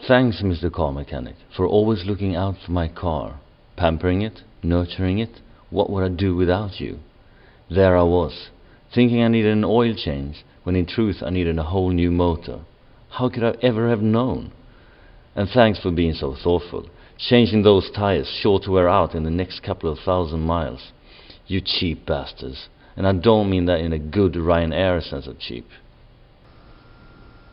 Thanks, Mr. Car Mechanic, for always looking out for my car, pampering it, nurturing it. What would I do without you? There I was, thinking I needed an oil change, when in truth I needed a whole new motor. How could I ever have known? And thanks for being so thoughtful, changing those tires sure to wear out in the next couple of thousand miles. You cheap bastards. And I don't mean that in a good Ryanair sense of cheap.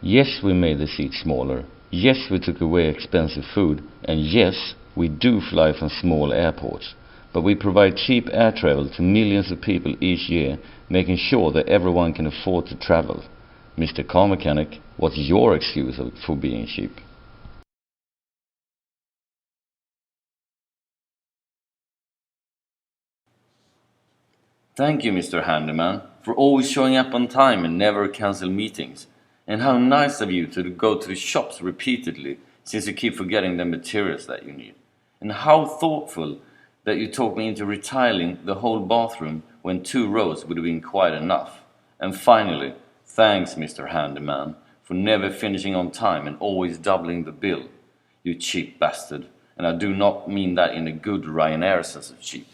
Yes, we made the seats smaller. Yes, we took away expensive food. And yes, we do fly from small airports. But we provide cheap air travel to millions of people each year, making sure that everyone can afford to travel. Mr. Car Mechanic, what's your excuse for being cheap? Thank you, Mr. Handyman, for always showing up on time and never cancel meetings. And how nice of you to go to the shops repeatedly, since you keep forgetting the materials that you need. And how thoughtful that you talked me into retiling the whole bathroom when 2 rows would have been quite enough. And finally, thanks, Mr. Handyman, for never finishing on time and always doubling the bill. You cheap bastard. And I do not mean that in a good Ryanair sense of cheap.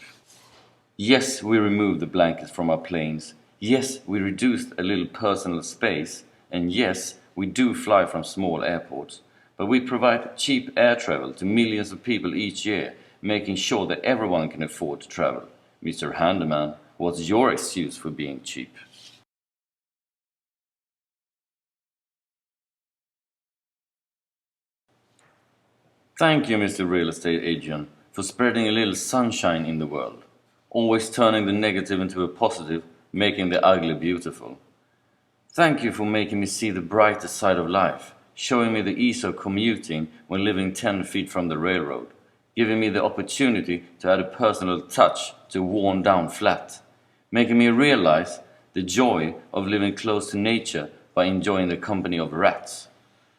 Yes, we removed the blankets from our planes. Yes, we reduced a little personal space. And yes, we do fly from small airports. But we provide cheap air travel to millions of people each year, making sure that everyone can afford to travel. Mr. Handyman, what's your excuse for being cheap? Thank you, Mr. Real Estate Agent, for spreading a little sunshine in the world. Always turning the negative into a positive, making the ugly beautiful. Thank you for making me see the brighter side of life, showing me the ease of commuting when living 10 feet from the railroad, giving me the opportunity to add a personal touch to a worn down flat, making me realize the joy of living close to nature by enjoying the company of rats.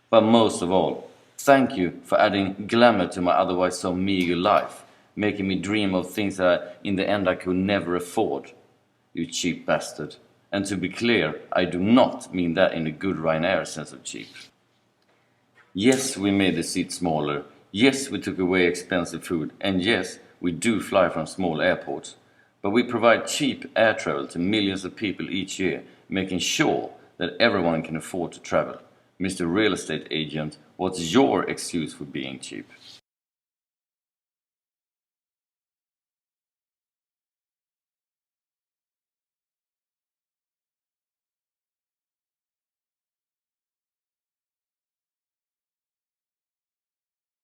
But most of all, thank you for adding glamour to my otherwise so meager life, making me dream of things that in the end I could never afford. You cheap bastard. And to be clear, I do not mean that in a good Ryanair sense of cheap. Yes, we made the seats smaller. Yes, we took away expensive food. And yes, we do fly from small airports. But we provide cheap air travel to millions of people each year, making sure that everyone can afford to travel. Mr. Real Estate Agent, what's your excuse for being cheap?